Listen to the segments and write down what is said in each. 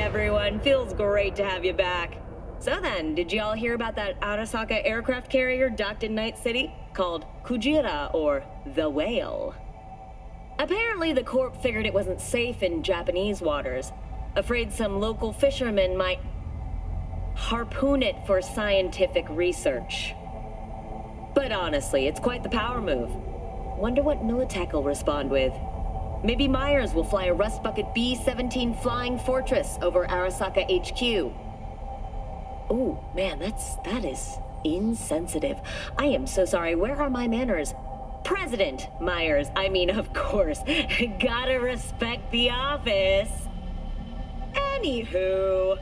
everyone. Feels great to have you back. So then, did y'all hear about that Arasaka aircraft carrier docked in Night City? Called Kujira, or the Whale. Apparently, the Corp figured it wasn't safe in Japanese waters. Afraid some local fishermen might harpoon it for scientific research. But honestly, it's quite the power move. Wonder what Militech will respond with. Maybe Myers will fly a Rust Bucket B-17 Flying Fortress over Arasaka HQ. Oh, man, that is insensitive. I am so sorry. Where are my manners? President Myers. I mean, of course. Gotta respect the office. Anywho.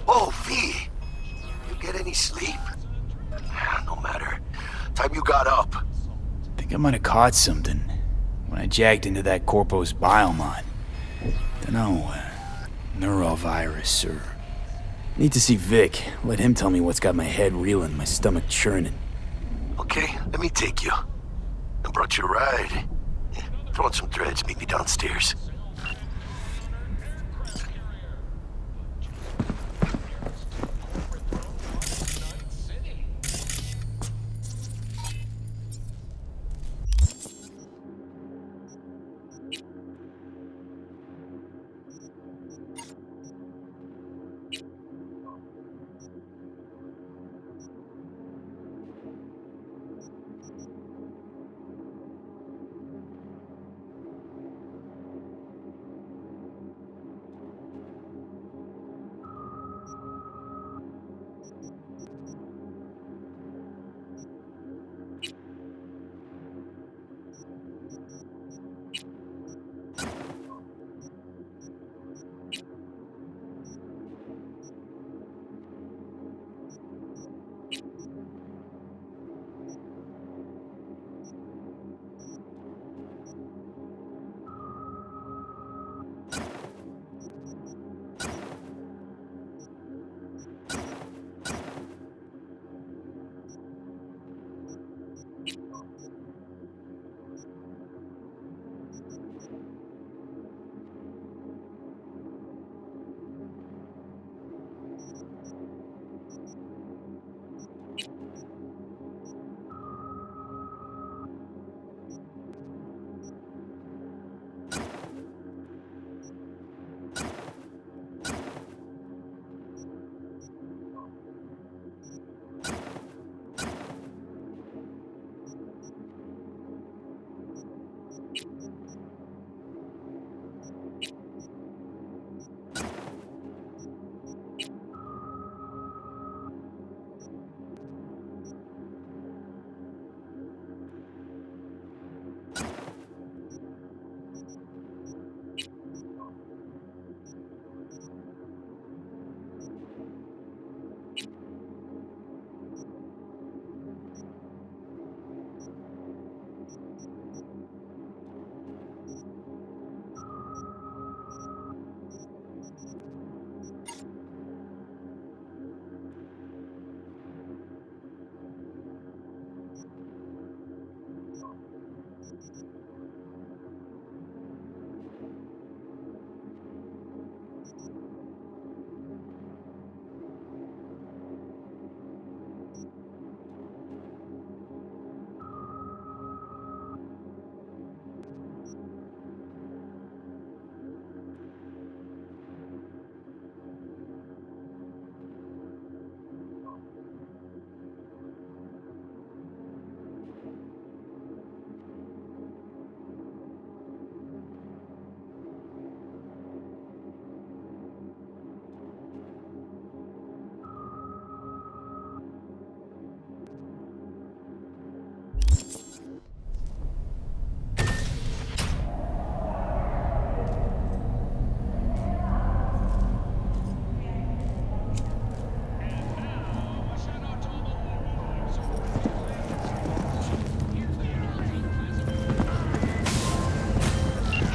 Oh, V! You get any sleep? No matter. Time you got up. Think I might have caught something when I jacked into that Corpo's biomod. Dunno, neurovirus or... Need to see Vic. Let him tell me what's got my head reeling, my stomach churning. Okay, let me take you. I brought you a ride. Throw on some threads, meet me downstairs.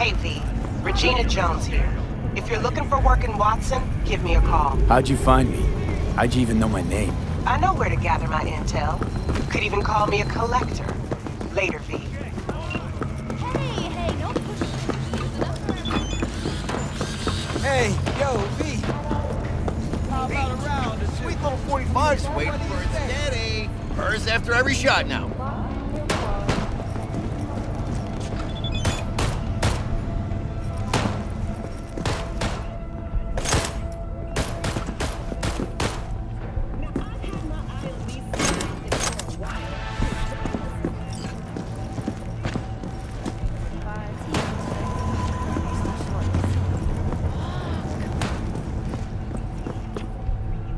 Hey V, Regina Jones here. If you're looking for work in Watson, give me a call. How'd you find me? How'd you even know my name? I know where to gather my intel. You could even call me a collector. Later, V. Hey, no push. Hey, yo, V. How about a round? A sweet little 45's waiting for its daddy. Hers after every shot now.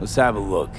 Let's have a look.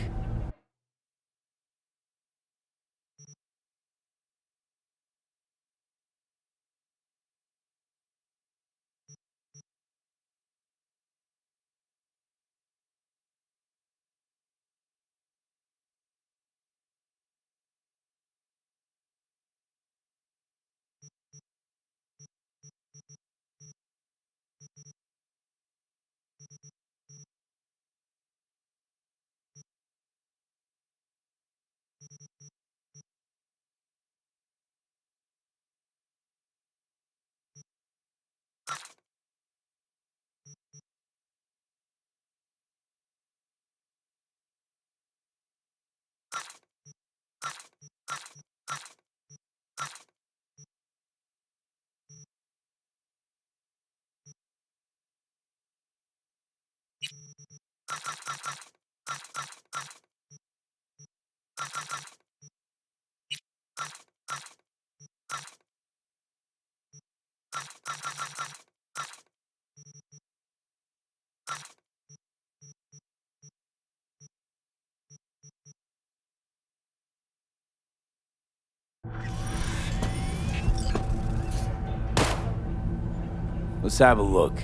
Let's have a look.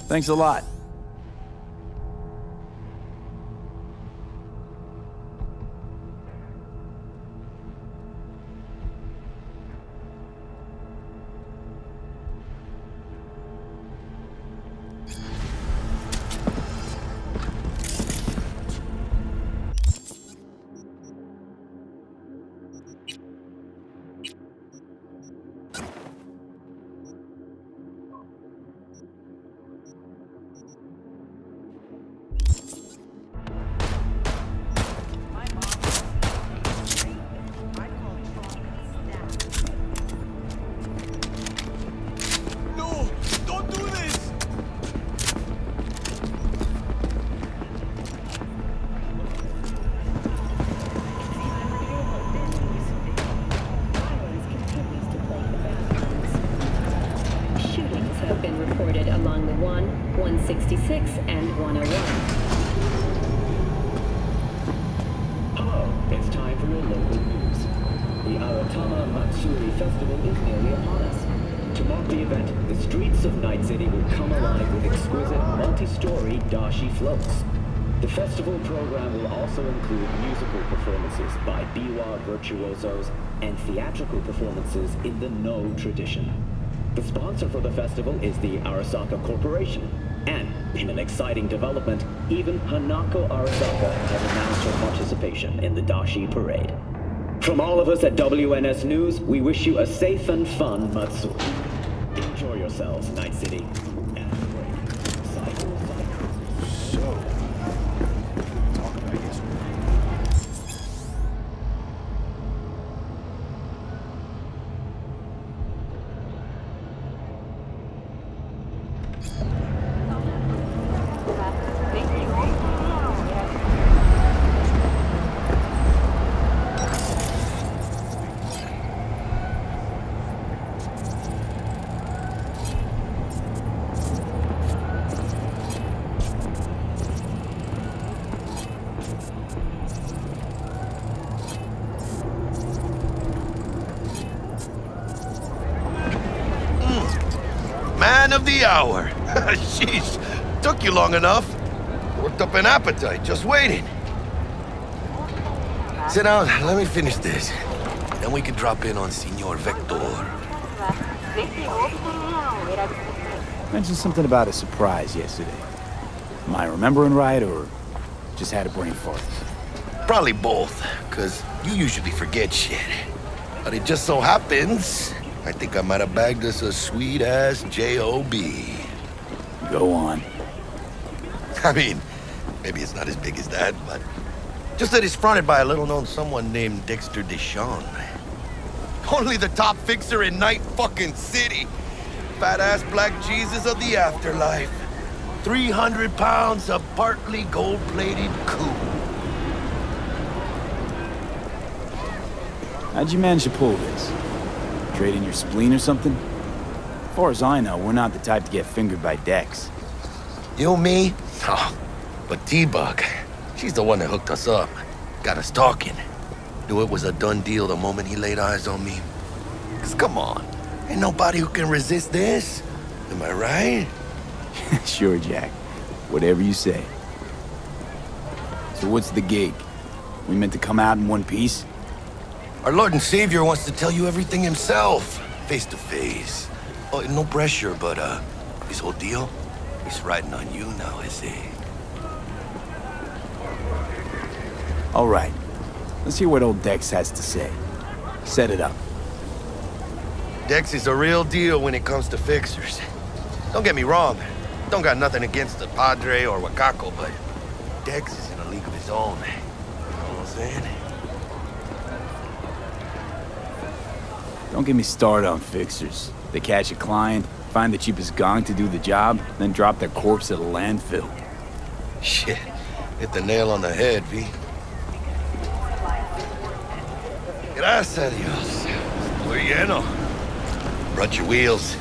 Thanks a lot. Have been reported along the 166, and 101. Hello, it's time for your local news. The Aratama Matsuri Festival is nearly upon us. To mark the event, the streets of Night City will come alive with exquisite multi-story dashi floats. The festival program will also include musical performances by biwa virtuosos and theatrical performances in the No tradition. The sponsor for the festival is the Arasaka Corporation, and in an exciting development, even Hanako Arasaka has announced her participation in the Dashi Parade. From all of us at WNS News, we wish you a safe and fun Matsuri. Enjoy yourselves, Night City. After the break, cycle. So, talk about yesterday. Man of the hour. Sheesh, took you long enough. Worked up an appetite, just waiting. Sit down, let me finish this. Then we can drop in on Senor Vector. Mentioned something about a surprise yesterday. Am I remembering right, or just had a brain fart? Probably both, because you usually forget shit. But it just so happens, I think I might have bagged us a sweet-ass J.O.B. Go on. I mean, maybe it's not as big as that, but just that it's fronted by a little-known someone named Dexter Deshawn. Only the top fixer in Night fucking City. Fat-ass black Jesus of the afterlife. 300 pounds of partly gold-plated coup. How'd you manage to pull this? Trading your spleen or something? As far as I know, we're not the type to get fingered by Dex. You, me? Oh, but T-Bug, she's the one that hooked us up. Got us talking. Knew it was a done deal the moment he laid eyes on me. 'Cause come on, ain't nobody who can resist this. Am I right? Sure, Jack. Whatever you say. So what's the gig? We meant to come out in one piece? Our Lord and Savior wants to tell you everything himself, face to face. Oh, no pressure, but his whole deal, he's riding on you now, is he? All right. Let's hear what old Dex has to say. Set it up. Dex is a real deal when it comes to fixers. Don't get me wrong, don't got nothing against the Padre or Wakako, but Dex is in a league of his own. You know what I'm saying? Don't get me started on fixers. They catch a client, find the cheapest gong to do the job, then drop their corpse at a landfill. Shit, hit the nail on the head, V. Gracias a Dios. Muy lleno. Brought your wheels.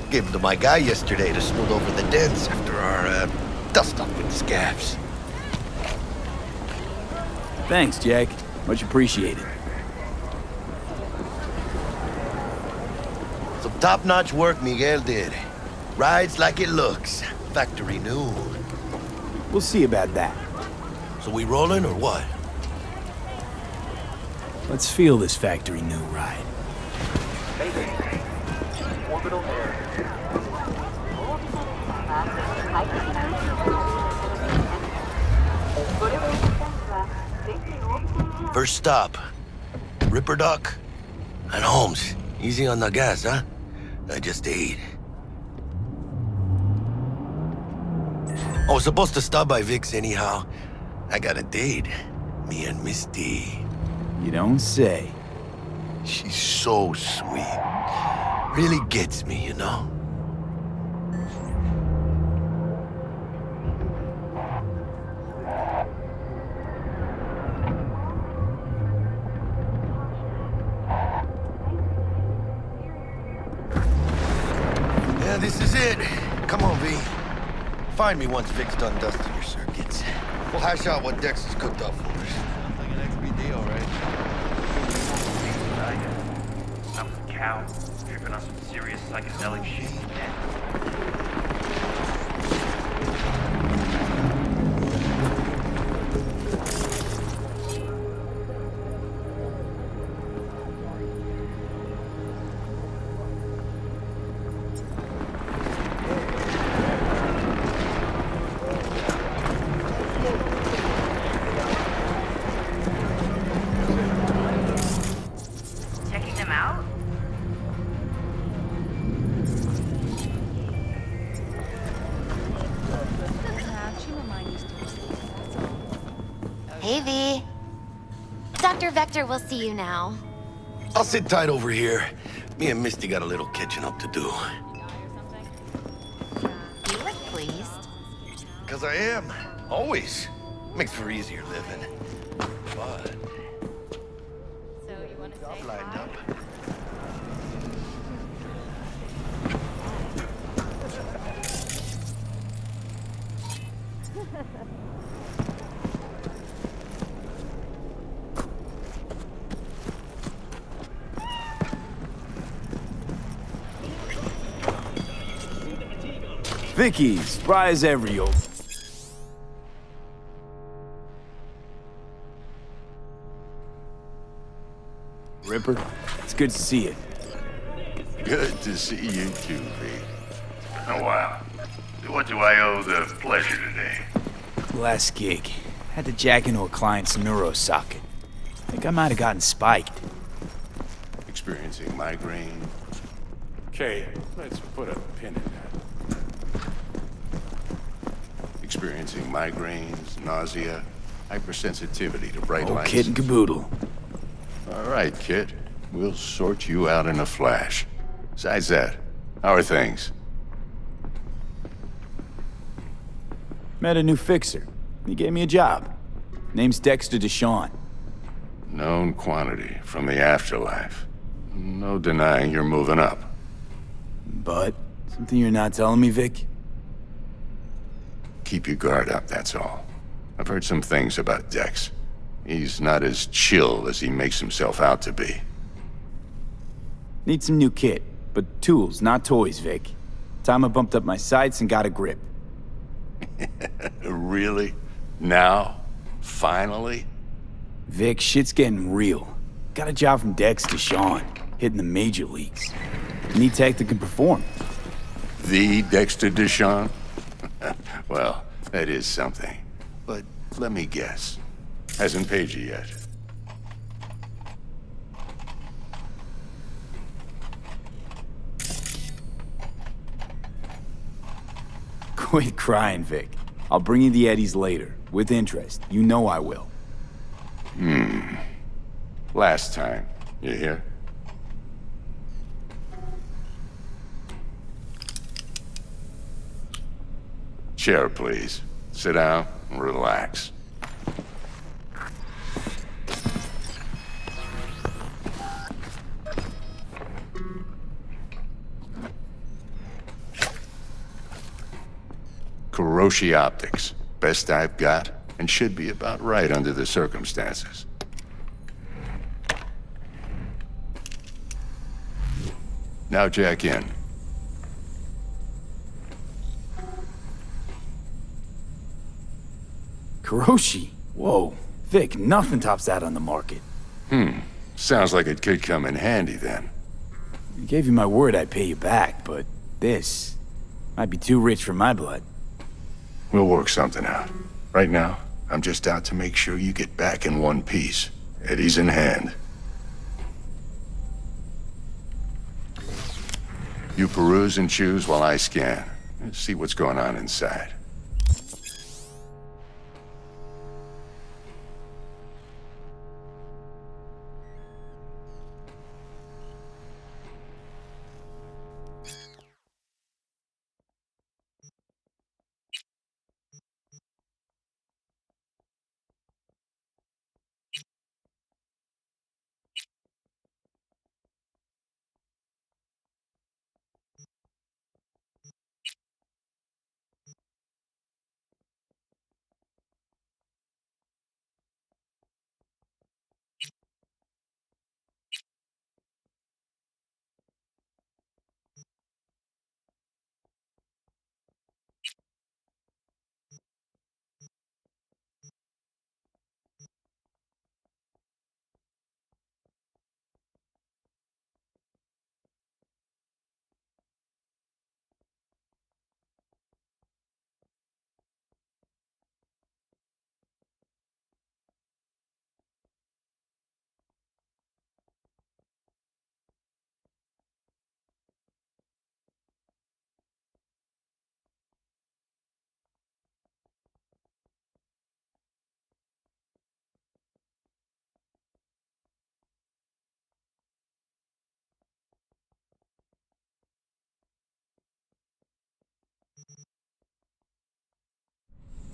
Gave them to my guy yesterday to smooth over the dents after our dust-up with scabs. Thanks, Jack. Much appreciated. Some top-notch work Miguel did. Rides like it looks. Factory new. We'll see about that. So we rolling or what? Let's feel this factory new ride. Orbital air. First stop. Ripper Duck and Holmes. Easy on the gas, huh? I just ate. I was supposed to stop by Vic's anyhow. I got a date. Me and Misty. You don't say. She's so sweet. Really gets me, you know? Yeah, this is it. Come on, V. Find me once Vic's done dusting your circuits. We'll hash out what Dex has cooked up for us. Sounds like an XP deal, right? I was a cow, tripping on some serious psychedelic shit. Hey, V. Dr. Vector will see you now. I'll sit tight over here. Me and Misty got a little catching up to do. You look pleased. Because I am. Always. Makes for easier living. But... So you want to say lined hi? up. Vicky, spry as ever, yo. Ripper, it's good to see you. Good to see you too, V. Oh, wow. What do I owe the pleasure today? Last gig. Had to jack into a client's neuro socket. Think I might have gotten spiked. Experiencing migraine? Okay, let's put a pin in that. Experiencing migraines, nausea, hypersensitivity to bright Oh, lights. kit and caboodle. All right, kid. We'll sort you out in a flash. Besides that, how are things? Met a new fixer. He gave me a job. Name's Dexter Deshawn. Known quantity from the afterlife. No denying you're moving up. But, something you're not telling me, Vic? Keep your guard up, that's all. I've heard some things about Dex. He's not as chill as he makes himself out to be. Need some new kit, but tools, not toys, Vic. Time I bumped up my sights and got a grip. Really? Now? Finally? Vic, shit's getting real. Got a job from Dex Deshawn, hitting the major leagues. Need tech that can perform. The Dexter Deshawn? Well, that is something. But let me guess. Hasn't paid you yet. Quit crying, Vic. I'll bring you the eddies later, with interest. You know I will. Last time. You hear? Chair, please. Sit down and relax. Kuroshi Optics. Best I've got, and should be about right under the circumstances. Now jack in. Kuroshi? Whoa. Vic, nothing tops that on the market. Sounds like it could come in handy then. I gave you my word I'd pay you back, but this might be too rich for my blood. We'll work something out. Right now, I'm just out to make sure you get back in one piece. Eddie's in hand. You peruse and choose while I scan. See what's going on inside.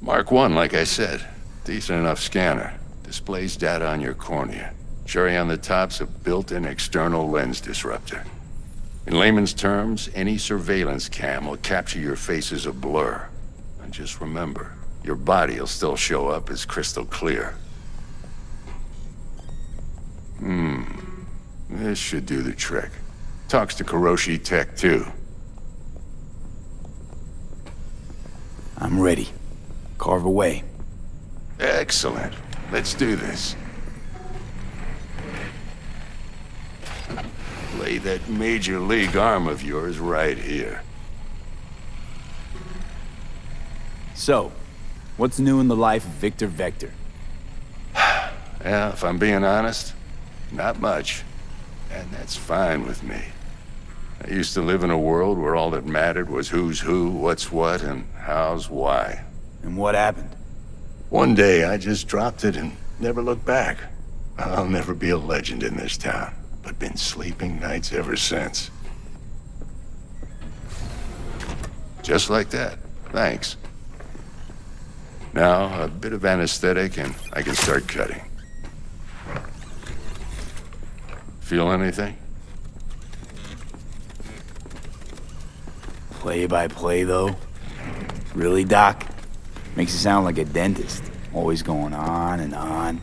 Mark 1, like I said. Decent enough scanner. Displays data on your cornea. Cherry on the top's a built-in external lens disruptor. In layman's terms, any surveillance cam will capture your face as a blur. And just remember, your body will still show up as crystal clear. This should do the trick. Talks to Kuroshi Tech, too. I'm ready. Carve away. Excellent. Let's do this. Lay that major league arm of yours right here. So, what's new in the life of Victor Vector? Yeah, if I'm being honest, not much. And that's fine with me. I used to live in a world where all that mattered was who's who, what's what, and how's why. And what happened? One day, I just dropped it and never looked back. I'll never be a legend in this town, but been sleeping nights ever since. Just like that. Thanks. Now, a bit of anesthetic and I can start cutting. Feel anything? Play-by-play, though? Really, Doc? Makes it sound like a dentist. Always going on and on.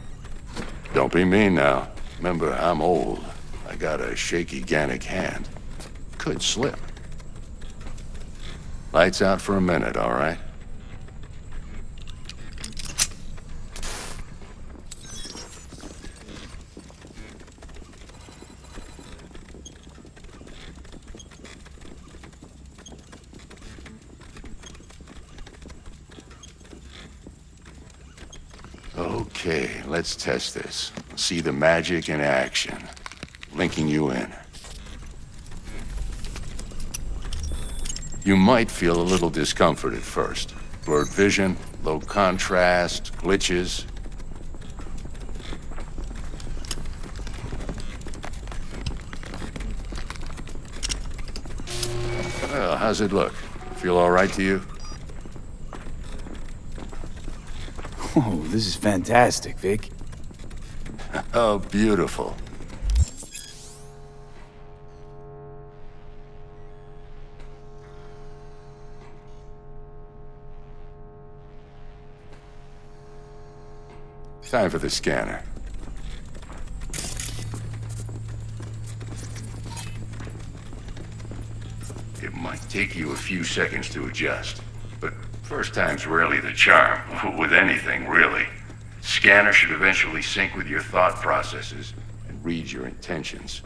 Don't be mean now. Remember, I'm old. I got a shaky Gannic hand. Could slip. Lights out for a minute, all right? Okay, let's test this. See the magic in action. Linking you in. You might feel a little discomfort at first. Blurred vision, low contrast, glitches. Well, how's it look? Feel all right to you? Oh, this is fantastic, Vic. Oh, beautiful. Time for the scanner. It might take you a few seconds to adjust, but first time's rarely the charm, with anything, really. Scanner should eventually sync with your thought processes and read your intentions.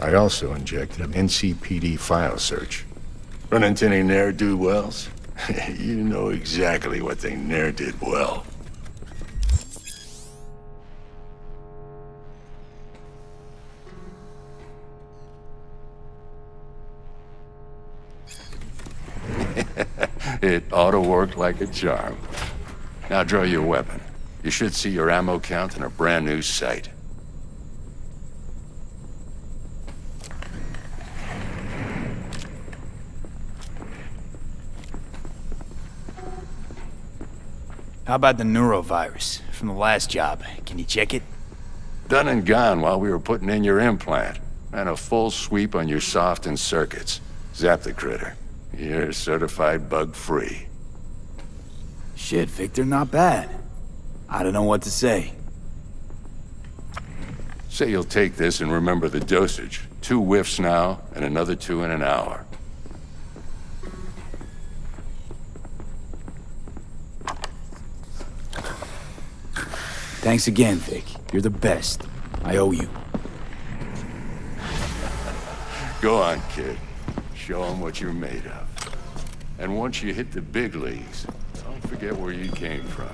I also injected an NCPD file search. Run into any ne'er-do-wells? You know exactly what they ne'er did well. It ought to work like a charm. Now draw your weapon. You should see your ammo count in a brand new sight. How about the neurovirus from the last job? Can you check it? Done and gone while we were putting in your implant. And a full sweep on your soft and circuits. Zap the critter. You're certified bug-free. Shit, Victor, not bad. I don't know what to say. Say you'll take this and remember the dosage. 2 whiffs now, and another 2 in an hour. Thanks again, Vic. You're the best. I owe you. Go on, kid. Show them what you're made of. And once you hit the big leagues, don't forget where you came from.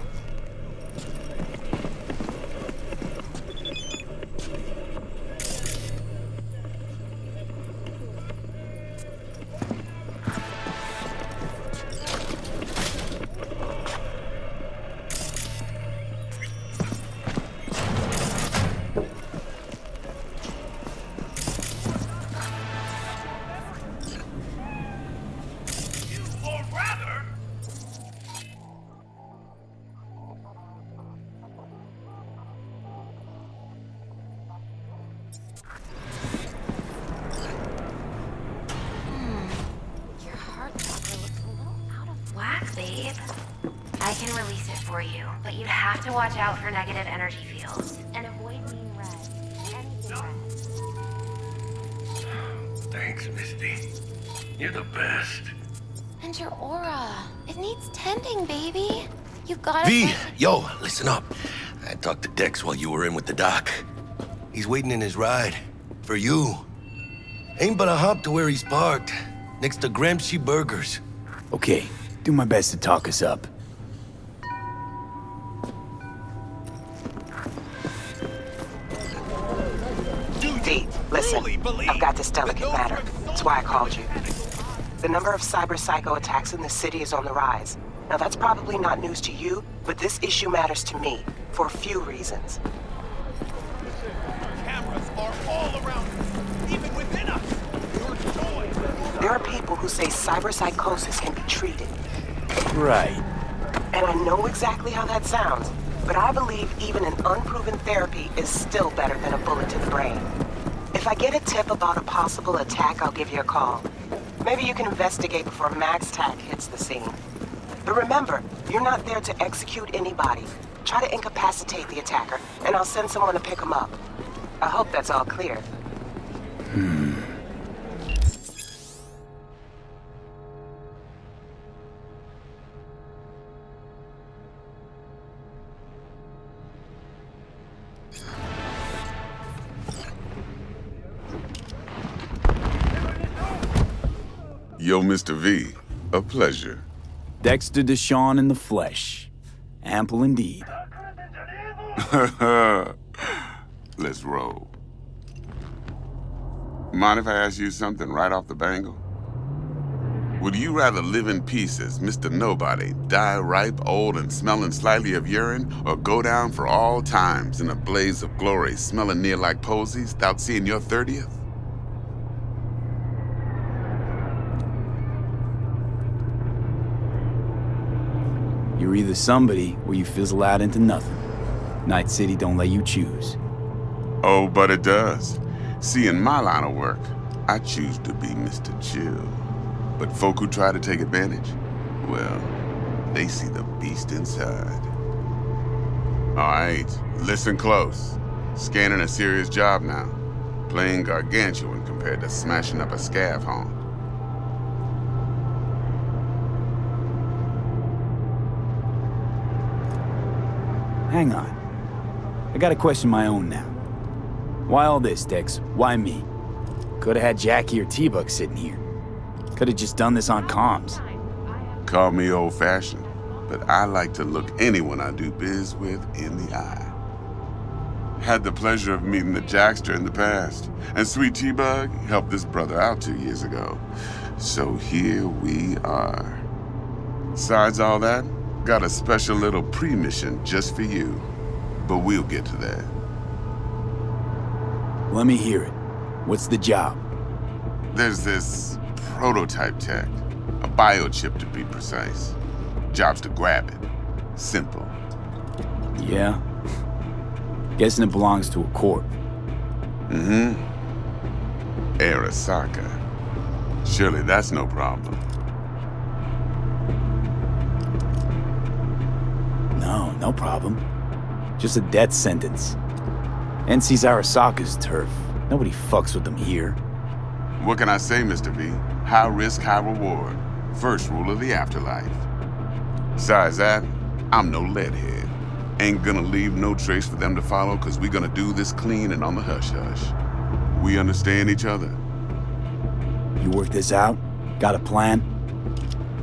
can release it for you, but you'd have to watch out for negative energy fields. And avoid being red. Anything red. Thanks, Misty. You're the best. And your aura. It needs tending, baby. You gotta... V, yo, listen up. I talked to Dex while you were in with the doc. He's waiting in his ride. For you. Ain't but a hop to where he's parked. Next to Gramsci Burgers. Okay, do my best to talk us up. V, listen. I've got this delicate matter. That's why I called you. The number of cyber psycho attacks in the city is on the rise. Now that's probably not news to you, but this issue matters to me for a few reasons. Cameras are all around us, even within us. Your joy. There are people who say cyber psychosis can be treated. Right. And I know exactly how that sounds, but I believe even an unproven therapy is still better than a bullet to the brain. If I get a tip about a possible attack, I'll give you a call. Maybe you can investigate before MaxTac hits the scene. But remember, you're not there to execute anybody. Try to incapacitate the attacker, and I'll send someone to pick him up. I hope that's all clear. Yo, Mr. V, a pleasure. Dexter Deshawn in the flesh. Ample indeed. Let's roll. Mind if I ask you something right off the bangle? Would you rather live in peace as Mr. Nobody, die ripe, old, and smelling slightly of urine, or go down for all times in a blaze of glory, smelling near like posies, without seeing your 30th? You're either somebody or you fizzle out into nothing. Night City don't let you choose. Oh, but it does. See, in my line of work, I choose to be Mr. Chill. But folk who try to take advantage, well, they see the beast inside. All right, listen close. Scanning a serious job now. Playing gargantuan compared to smashing up a scav haunt. Hang on. I got a question of my own now. Why all this, Dex? Why me? Could've had Jackie or T-Buck sitting here. Could've just done this on comms. Call me old-fashioned, but I like to look anyone I do biz with in the eye. Had the pleasure of meeting the Jackster in the past, and Sweet T-Bug helped this brother out 2 years ago. So here we are. Besides all that, got a special little pre-mission just for you. But we'll get to that. Let me hear it. What's the job? There's this prototype tech. A biochip to be precise. Job's to grab it. Simple. Yeah? Guessing it belongs to a corp. Mm-hmm. Arasaka. Surely that's no problem. No problem. Just a death sentence. NC's Arasaka's turf. Nobody fucks with them here. What can I say, Mr. V? High risk, high reward. First rule of the afterlife. Besides that, I'm no leadhead. Ain't gonna leave no trace for them to follow, cause we gonna do this clean and on the hush-hush. We understand each other. You work this out? Got a plan?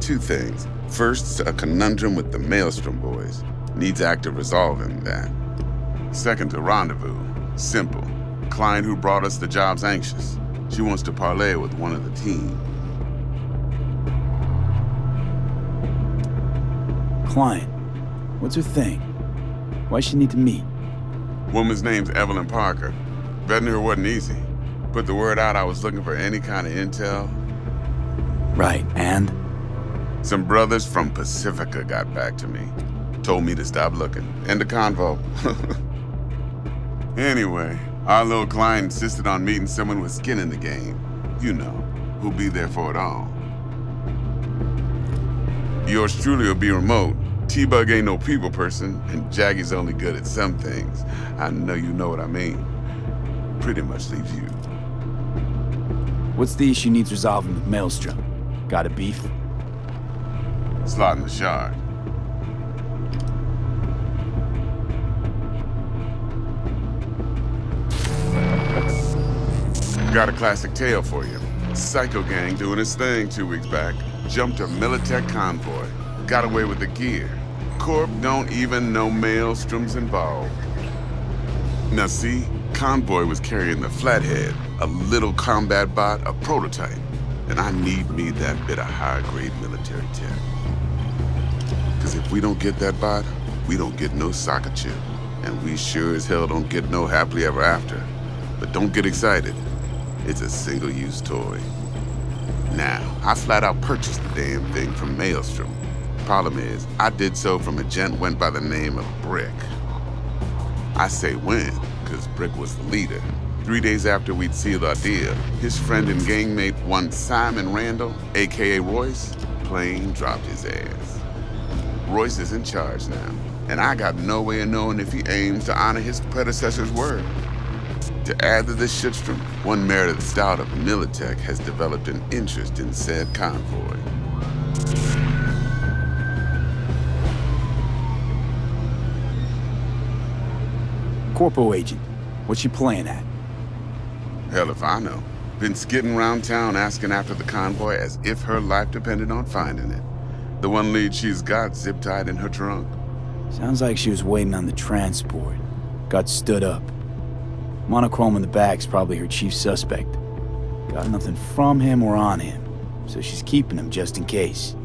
Two things. First, a conundrum with the Maelstrom boys. Needs active resolving that. Second, a rendezvous. Simple. Client who brought us the job's anxious. She wants to parlay with one of the team. Client? What's her thing? Why she need to meet? Woman's name's Evelyn Parker. Vetting her wasn't easy. Put the word out I was looking for any kind of intel. Right, and? Some brothers from Pacifica got back to me. Told me to stop looking. End of convo. Anyway, our little client insisted on meeting someone with skin in the game. You know, who'll be there for it all. Yours truly will be remote. T-Bug ain't no people person, and Jaggy's only good at some things. I know you know what I mean. Pretty much leaves you. What's the issue needs resolving with Maelstrom? Got a beef? Slotting the shard. Got a classic tale for you. Psycho gang doing his thing 2 weeks back. Jumped a Militech convoy. Got away with the gear. Corp don't even know Maelstrom's involved. Now see, convoy was carrying the Flathead, a little combat bot, a prototype. And I need me that bit of high-grade military tech. Because if we don't get that bot, we don't get no soccer chip. And we sure as hell don't get no happily ever after. But don't get excited. It's a single-use toy. Now, I flat out purchased the damn thing from Maelstrom. Problem is, I did so from a gent went by the name of Brick. I say when, because Brick was the leader. 3 days after we'd sealed our deal, his friend and gangmate, one Simon Randall, aka Royce, plain dropped his ass. Royce is in charge now, and I got no way of knowing if he aims to honor his predecessor's word. To add to this shitstrom, one Meredith Stout of Militech has developed an interest in said convoy. Corpo agent, what's your plan at? Hell if I know. Been skidding around town asking after the convoy as if her life depended on finding it. The one lead she's got zip-tied in her trunk. Sounds like she was waiting on the transport. Got stood up. Monochrome in the back's probably her chief suspect. Got nothing from him or on him, so she's keeping him just in case.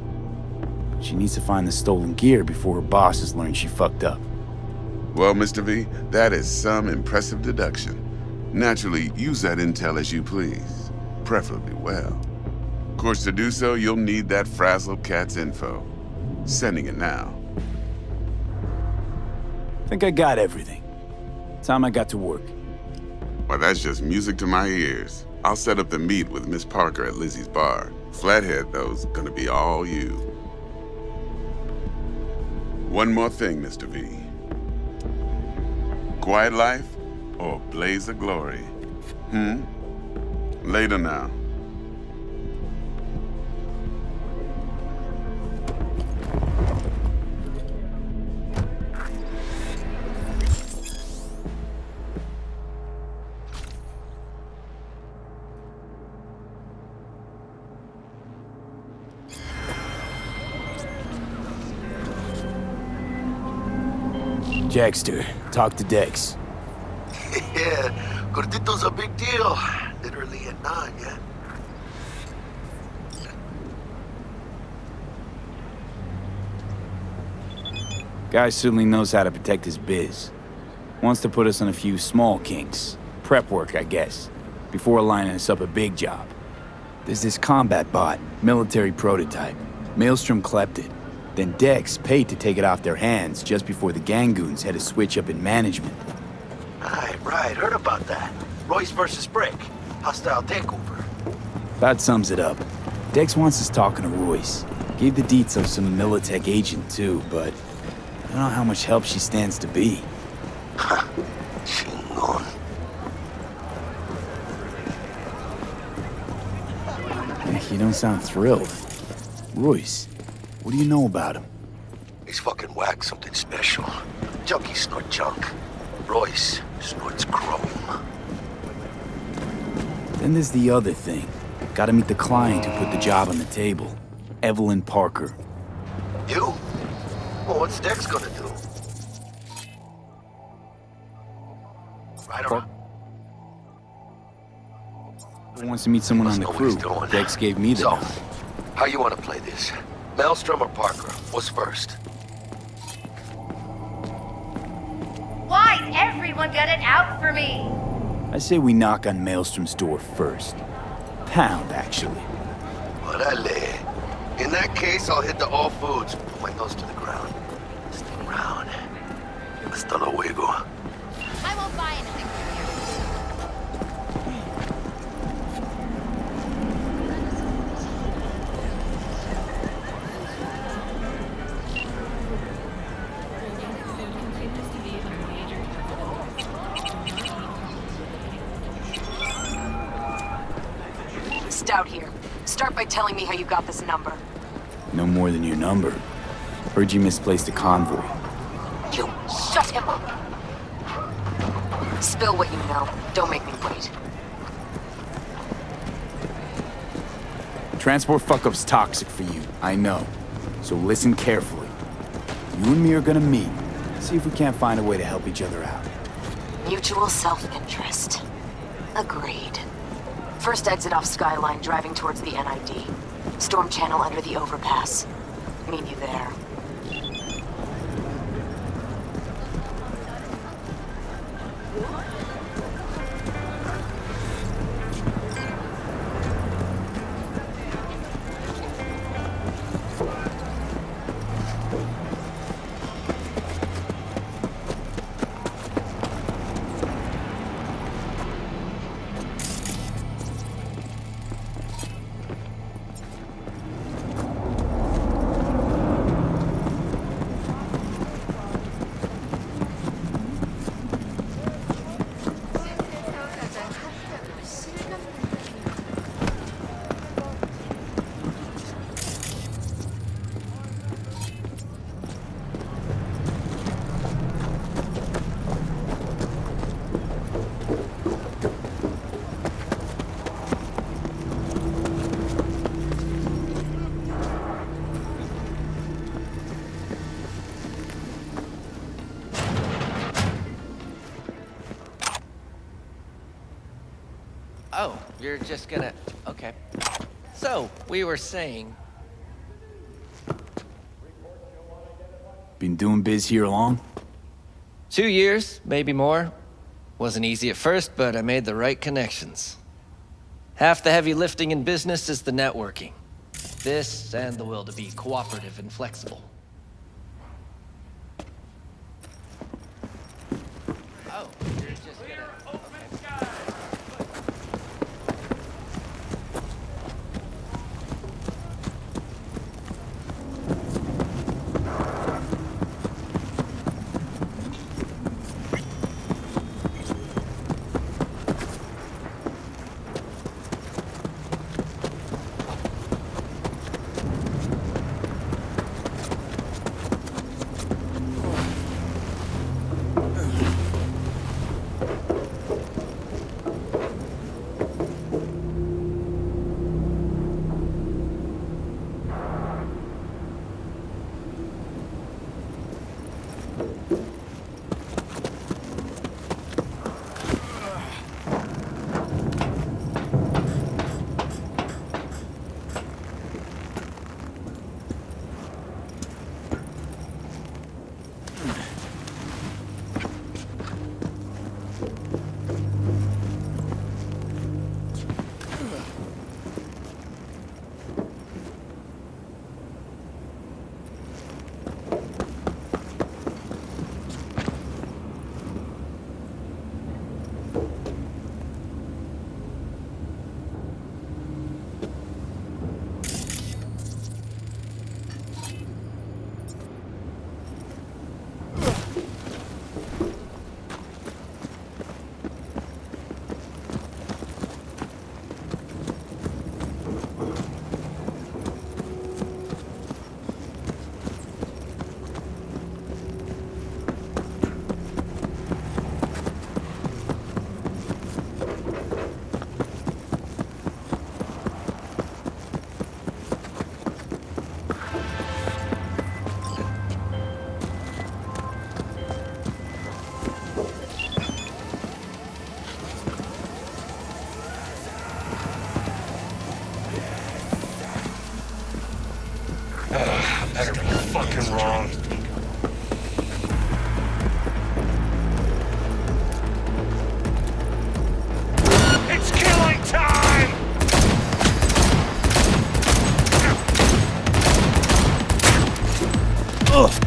But she needs to find the stolen gear before her bosses learn she fucked up. Well, Mr. V, that is some impressive deduction. Naturally, use that intel as you please, preferably well. Of course, to do so, you'll need that frazzled cat's info. Sending it now. Think I got everything. Time I got to work. Well, that's just music to my ears. I'll set up the meet with Miss Parker at Lizzie's bar. Flathead, though's gonna be all you. One more thing, Mr. V. Quiet life or blaze of glory? Later now. Jackster, talk to Dex. Yeah, Gordito's a big deal. Literally a 9, yeah? Guy certainly knows how to protect his biz. Wants to put us on a few small kinks. Prep work, I guess. Before lining us up a big job. There's this combat bot, military prototype. Maelstrom clept it. Then Dex paid to take it off their hands just before the Gangoons had a switch up in management. Right, heard about that. Royce versus Brick. Hostile takeover. That sums it up. Dex wants us talking to Royce. Gave the deets of some Militech agent too, but I don't know how much help she stands to be. Chingon. You don't sound thrilled. Royce, what do you know about him? He's fucking whack, something special. Junkies snort junk. Royce snorts chrome. Then there's the other thing. Gotta meet the client who put the job on the table. Evelyn Parker. You? Well, what's Dex gonna do? Right around. He wants to meet someone on the crew. Dex gave me the So, number. how you wanna play this? Maelstrom or Parker? What's first? Why's everyone got it out for me? I say we knock on Maelstrom's door first. Pound, actually. Orale. In that case, I'll hit the all foods. Put my nose to the ground. Stick around. Hasta luego. I won't buy anything from you. just out here. Start by telling me how you got this number. No more than your number. Heard you misplaced a convoy. You shut him up! Spill what you know. Don't make me wait. Transport fuck-up's toxic for you, I know. So listen carefully. You and me are gonna meet. See if we can't find a way to help each other out. Mutual self-interest. Agreed. First exit off Skyline, driving towards the NID. Storm channel under the overpass. Meet you there. Oh, you're just gonna... Okay. So, we were saying... Been doing biz here long? 2 years, maybe more. Wasn't easy at first, but I made the right connections. Half the heavy lifting in business is the networking. This and the will to be cooperative and flexible. Oh, you're just gonna... Better be fucking wrong. It's killing time! Ugh!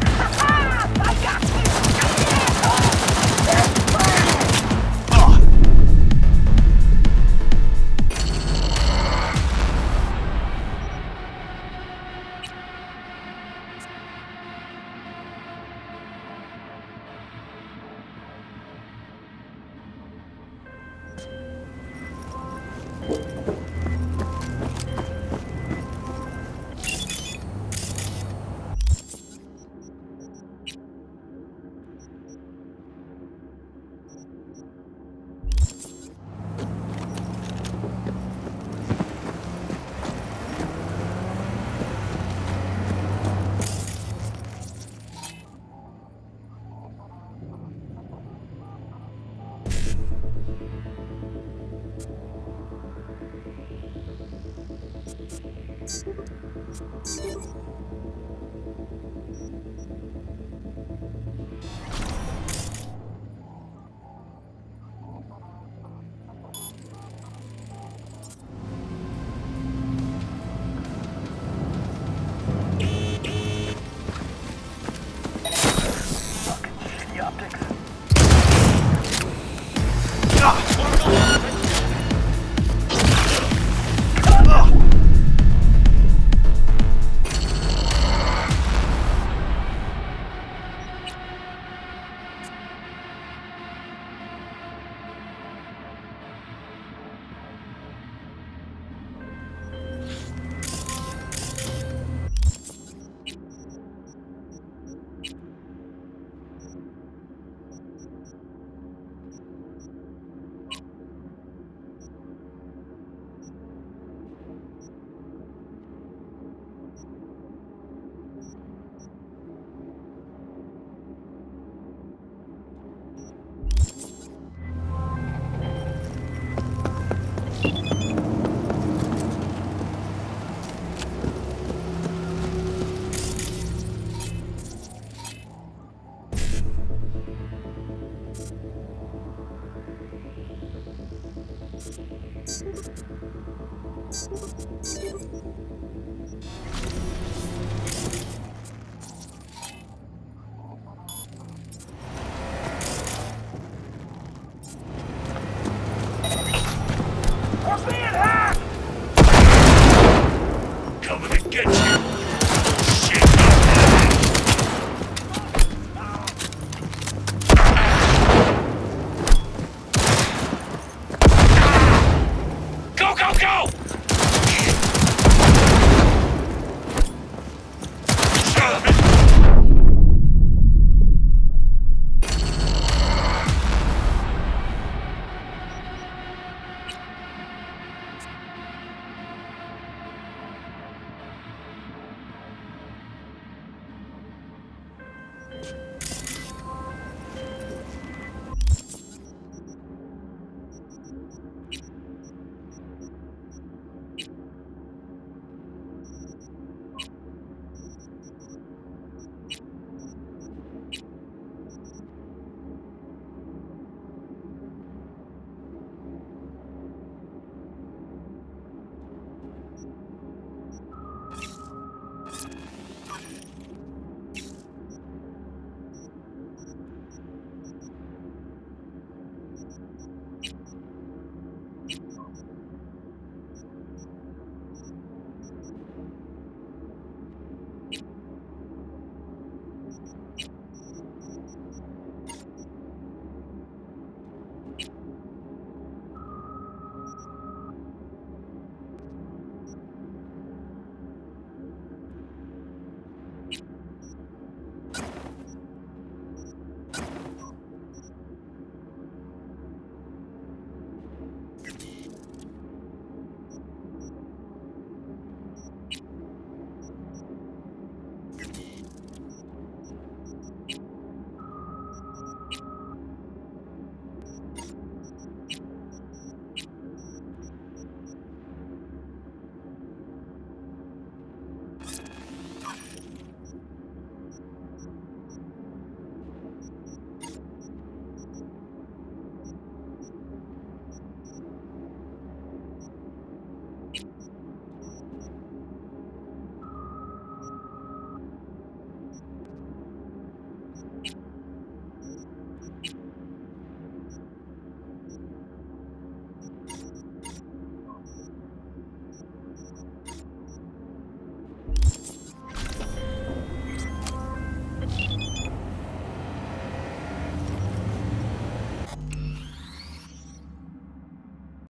Coming to get you!